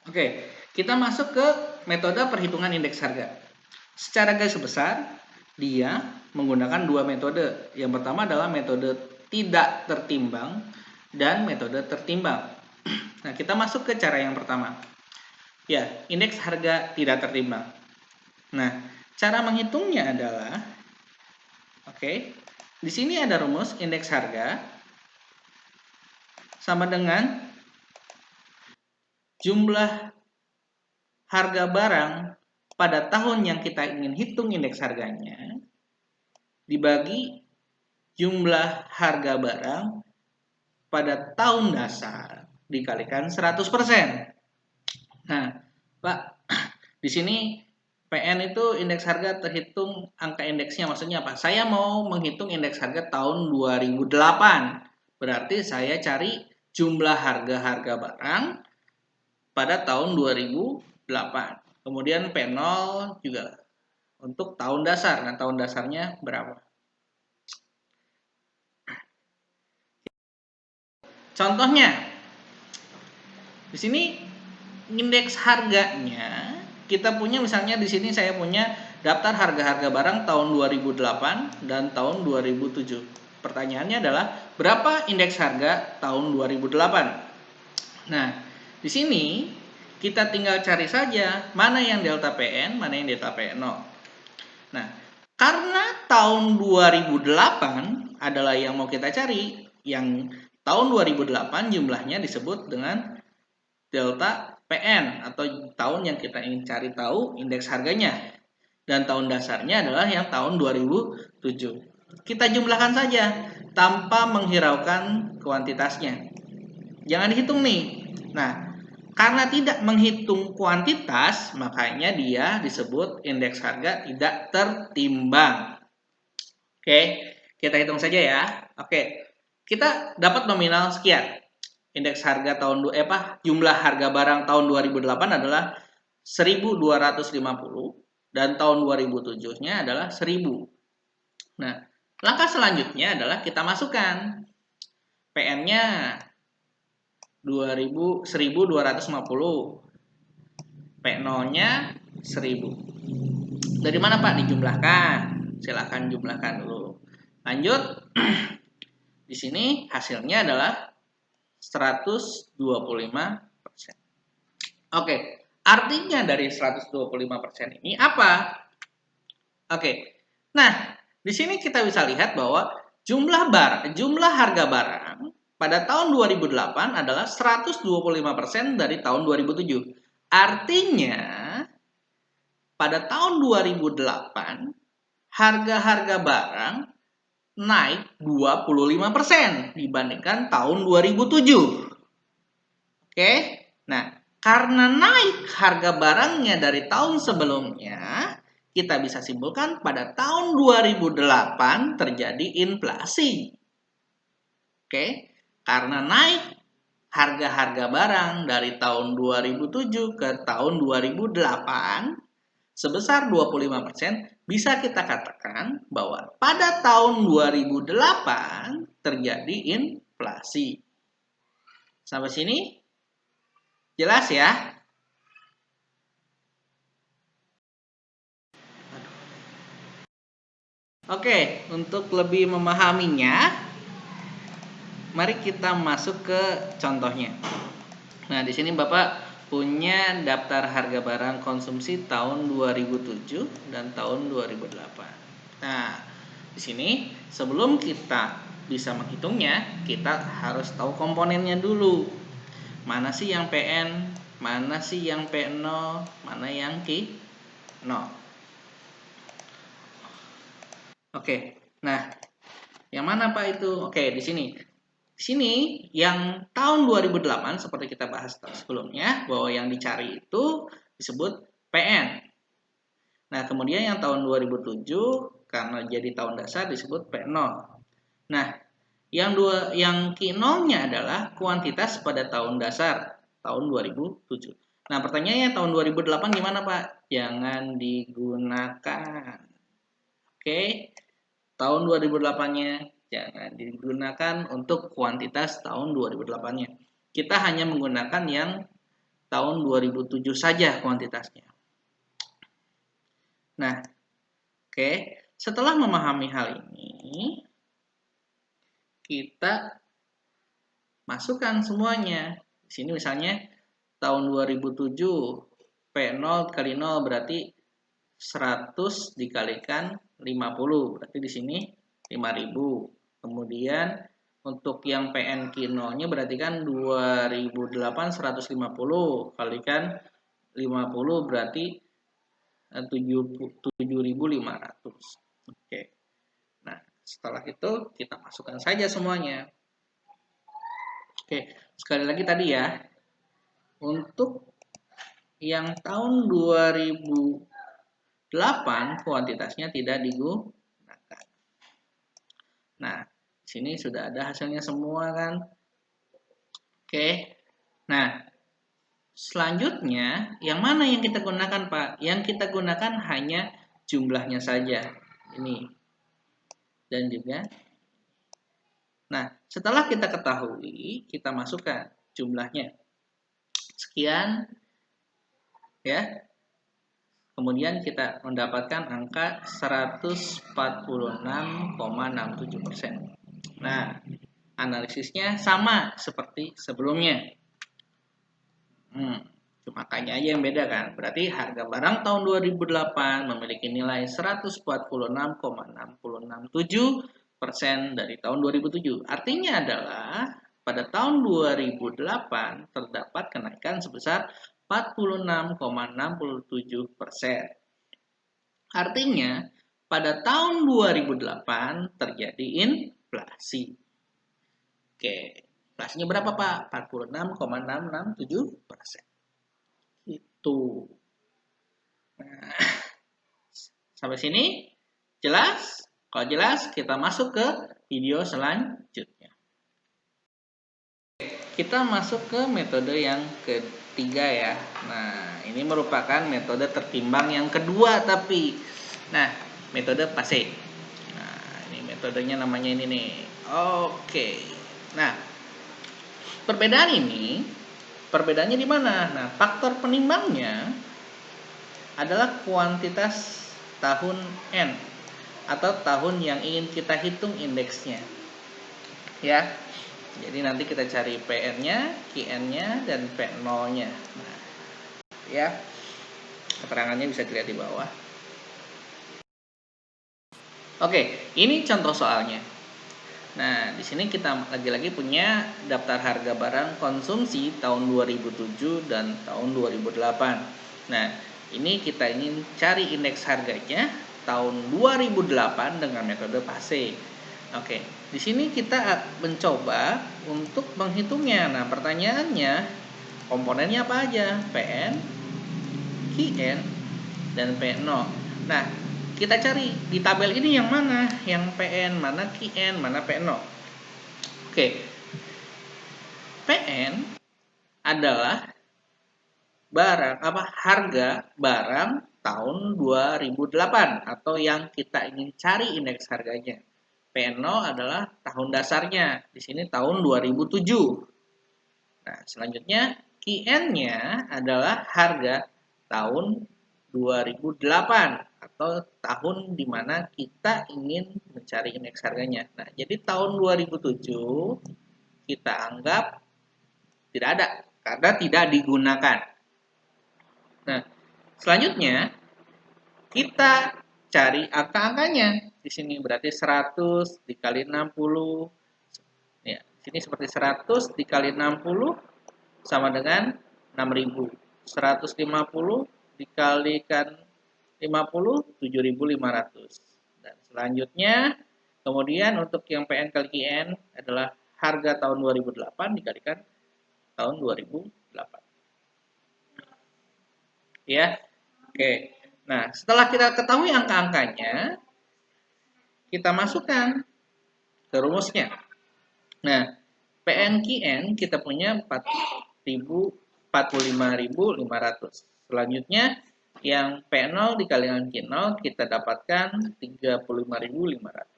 Oke, kita masuk ke metode perhitungan indeks harga. Secara garis besar, dia menggunakan dua metode. Yang pertama adalah metode tidak tertimbang dan metode tertimbang. Nah, kita masuk ke cara yang pertama. Ya, indeks harga tidak tertimbang. Nah, cara menghitungnya adalah di sini ada rumus indeks harga sama dengan jumlah harga barang pada tahun yang kita ingin hitung indeks harganya dibagi jumlah harga barang pada tahun dasar dikalikan 100%. Nah, Pak, di sini PN itu indeks harga terhitung angka indeksnya, maksudnya apa? Saya mau menghitung indeks harga tahun 2008. Berarti saya cari jumlah harga-harga barang pada tahun 2008. Kemudian P0 juga untuk tahun dasar. Nah, tahun dasarnya berapa? Contohnya, di sini indeks harganya kita punya, misalnya di sini saya punya daftar harga-harga barang tahun 2008 dan tahun 2007. Pertanyaannya adalah berapa indeks harga tahun 2008? Nah, di sini kita tinggal cari saja mana yang delta PN, mana yang delta PN0. Nah, karena tahun 2008 adalah yang mau kita cari, yang tahun 2008 jumlahnya disebut dengan delta PN atau tahun yang kita ingin cari tahu indeks harganya. Dan tahun dasarnya adalah yang tahun 2007. Kita jumlahkan saja tanpa menghiraukan kuantitasnya. Jangan dihitung nih. Nah, karena tidak menghitung kuantitas, makanya dia disebut indeks harga tidak tertimbang. Oke, kita hitung saja ya. Oke, kita dapat nominal sekian. Indeks harga jumlah harga barang tahun 2008 adalah 1.250 dan tahun 2007-nya adalah 1.000. Nah, langkah selanjutnya adalah kita masukkan PN-nya 1.250, P0-nya 1.000. Dari mana Pak dijumlahkan? Silahkan jumlahkan dulu. Lanjut. Di sini hasilnya adalah 125%. Oke, artinya dari 125% ini apa? Oke. Nah, di sini kita bisa lihat bahwa jumlah harga barang pada tahun 2008 adalah 125% dari tahun 2007. Artinya pada tahun 2008 harga-harga barang naik 25% dibandingkan tahun 2007. Oke. Nah, karena naik harga barangnya dari tahun sebelumnya, kita bisa simpulkan pada tahun 2008 terjadi inflasi. Oke. Karena naik harga-harga barang dari tahun 2007 ke tahun 2008 sebesar 25%, bisa kita katakan bahwa pada tahun 2008 terjadi inflasi. Sampai sini jelas ya? Oke, untuk lebih memahaminya, mari kita masuk ke contohnya. Nah, di sini Bapak punya daftar harga barang konsumsi tahun 2007 dan tahun 2008. Nah, di sini sebelum kita bisa menghitungnya, kita harus tahu komponennya dulu. Mana sih yang PN, mana sih yang P0, mana yang Q0. Oke. Nah, yang mana Pak itu? Oke, di sini. Di sini yang tahun 2008 seperti kita bahas sebelumnya bahwa yang dicari itu disebut PN. Nah, kemudian yang tahun 2007 karena jadi tahun dasar disebut P0. Nah, yang Q0-nya adalah kuantitas pada tahun dasar tahun 2007. Nah, pertanyaannya tahun 2008 gimana, Pak? Jangan digunakan. Oke. Tahun 2008-nya jangan digunakan untuk kuantitas tahun 2008-nya. Kita hanya menggunakan yang tahun 2007 saja kuantitasnya. Nah, oke, setelah memahami hal ini, kita masukkan semuanya. Di sini misalnya tahun 2007 P0 kali 0 berarti 100 dikalikan 50, berarti di sini 5000. Kemudian untuk yang PN Q0-nya berarti kan 2008 150 kalikan 50 berarti 7500. Oke. Nah, setelah itu kita masukkan saja semuanya. Oke, sekali lagi tadi ya. Untuk yang tahun 2008 kuantitasnya tidak digunakan. Nah, di sini sudah ada hasilnya semua kan? Oke. Nah, selanjutnya yang mana yang kita gunakan, Pak? Yang kita gunakan hanya jumlahnya saja. Ini. Dan juga. Nah, setelah kita ketahui, kita masukkan jumlahnya. Sekian. Ya. Kemudian kita mendapatkan angka 146,67%. Nah, analisisnya sama seperti sebelumnya. Cuma angkanya aja yang beda kan. Berarti harga barang tahun 2008 memiliki nilai 146,667% dari tahun 2007. Artinya adalah pada tahun 2008 terdapat kenaikan sebesar 46,67%. Artinya, pada tahun 2008 terjadi inflasi. Oke, inflasinya berapa Pak? 46,667%. Itu. Nah, sampai sini jelas? Kalau jelas, kita masuk ke video selanjutnya. Kita masuk ke metode yang ketiga ya. Nah, ini merupakan metode tertimbang yang kedua tapi. Nah, metode PASE. Nah, ini metodenya namanya ini nih. Oke. Nah, perbedaannya di mana? Nah, faktor penimbangnya adalah kuantitas tahun N atau tahun yang ingin kita hitung indeksnya. Ya. Jadi nanti kita cari PN-nya, QN-nya, dan P0-nya. Nah, ya, keterangannya bisa dilihat di bawah. Oke, ini contoh soalnya. Nah, di sini kita lagi-lagi punya daftar harga barang konsumsi tahun 2007 dan tahun 2008. Nah, ini kita ingin cari indeks harganya tahun 2008 dengan metode PASE. Oke, di sini kita mencoba untuk menghitungnya. Nah, pertanyaannya, komponennya apa aja? PN, QN, dan P0. Nah, kita cari di tabel ini yang mana? Yang PN, mana QN, mana P0. Oke, PN adalah harga barang tahun 2008 atau yang kita ingin cari indeks harganya. P0 adalah tahun dasarnya, di sini tahun 2007. Nah, selanjutnya QN-nya adalah harga tahun 2008 atau tahun di mana kita ingin mencari indeks harganya. Nah, jadi tahun 2007 kita anggap tidak ada karena tidak digunakan. Nah, selanjutnya kita cari angka-angkanya. Di sini berarti 100 dikali 60. Ya, sini seperti 100 dikali 60 sama dengan 6.000. 150 dikalikan 50, 7.500. Dan selanjutnya, kemudian untuk yang PN kali QN adalah harga tahun 2008 dikalikan tahun 2008. Ya, oke. Nah, setelah kita ketahui angka-angkanya, kita masukkan ke rumusnya. Nah, PNQN kita punya 45.500. Selanjutnya, yang P0 dikalikan Q0 kita dapatkan 35.500.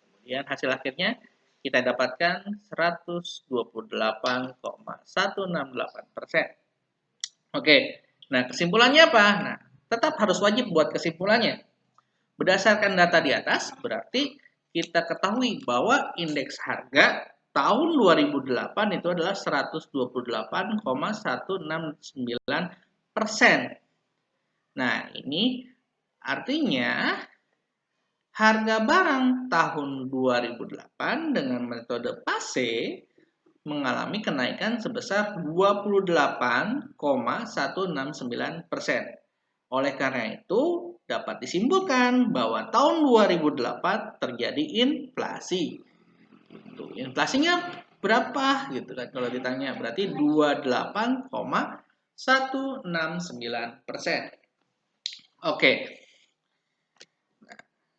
Kemudian hasil akhirnya kita dapatkan 128,168%. Oke, nah kesimpulannya apa? Nah, tetap harus wajib buat kesimpulannya. Berdasarkan data di atas, berarti kita ketahui bahwa indeks harga tahun 2008 itu adalah 128,169%. Nah, ini artinya harga barang tahun 2008 dengan metode PASE mengalami kenaikan sebesar 28,169%. Oleh karena itu, dapat disimpulkan bahwa tahun 2008 terjadi inflasi. Inflasinya berapa gitu kan kalau ditanya, berarti 28,169%. Oke.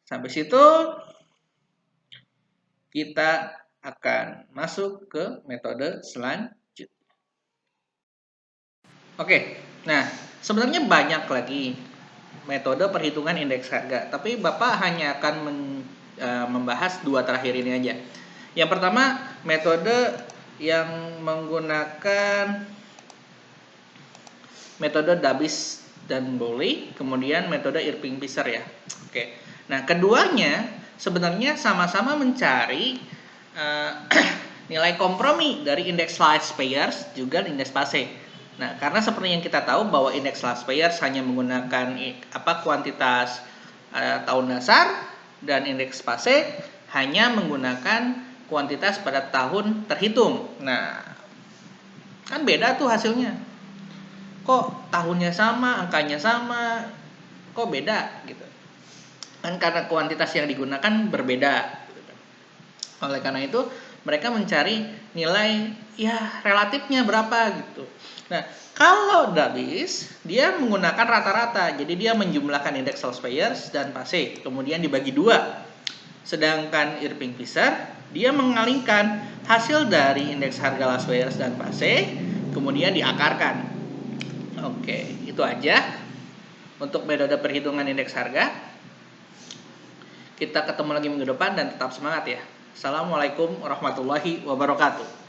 Sampai situ kita akan masuk ke metode selanjutnya. Oke, nah sebenarnya banyak lagi metode perhitungan indeks harga, tapi Bapak hanya akan membahas dua terakhir ini aja. Yang pertama, metode yang menggunakan metode Dabis dan Bowley, kemudian metode Irving-Fisher ya. Oke, nah keduanya sebenarnya sama-sama mencari nilai kompromi dari indeks Slice Payers juga indeks PASE. Nah, karena seperti yang kita tahu bahwa indeks Slice Payers hanya menggunakan kuantitas tahun dasar dan indeks PASE hanya menggunakan kuantitas pada tahun terhitung. Nah, kan beda tuh hasilnya. Kok tahunnya sama, angkanya sama, kok beda gitu. Kan karena kuantitas yang digunakan berbeda. Oleh karena itu, mereka mencari nilai ya relatifnya berapa gitu. Nah, kalau Dabis dia menggunakan rata-rata, jadi dia menjumlahkan indeks Sales Payers dan PASE, kemudian dibagi dua. Sedangkan Irving-Fisher dia mengalihkan hasil dari indeks harga Las Payers dan PASE, kemudian diakarkan. Oke, itu aja untuk metode perhitungan indeks harga. Kita ketemu lagi minggu depan dan tetap semangat ya. Assalamualaikum warahmatullahi wabarakatuh.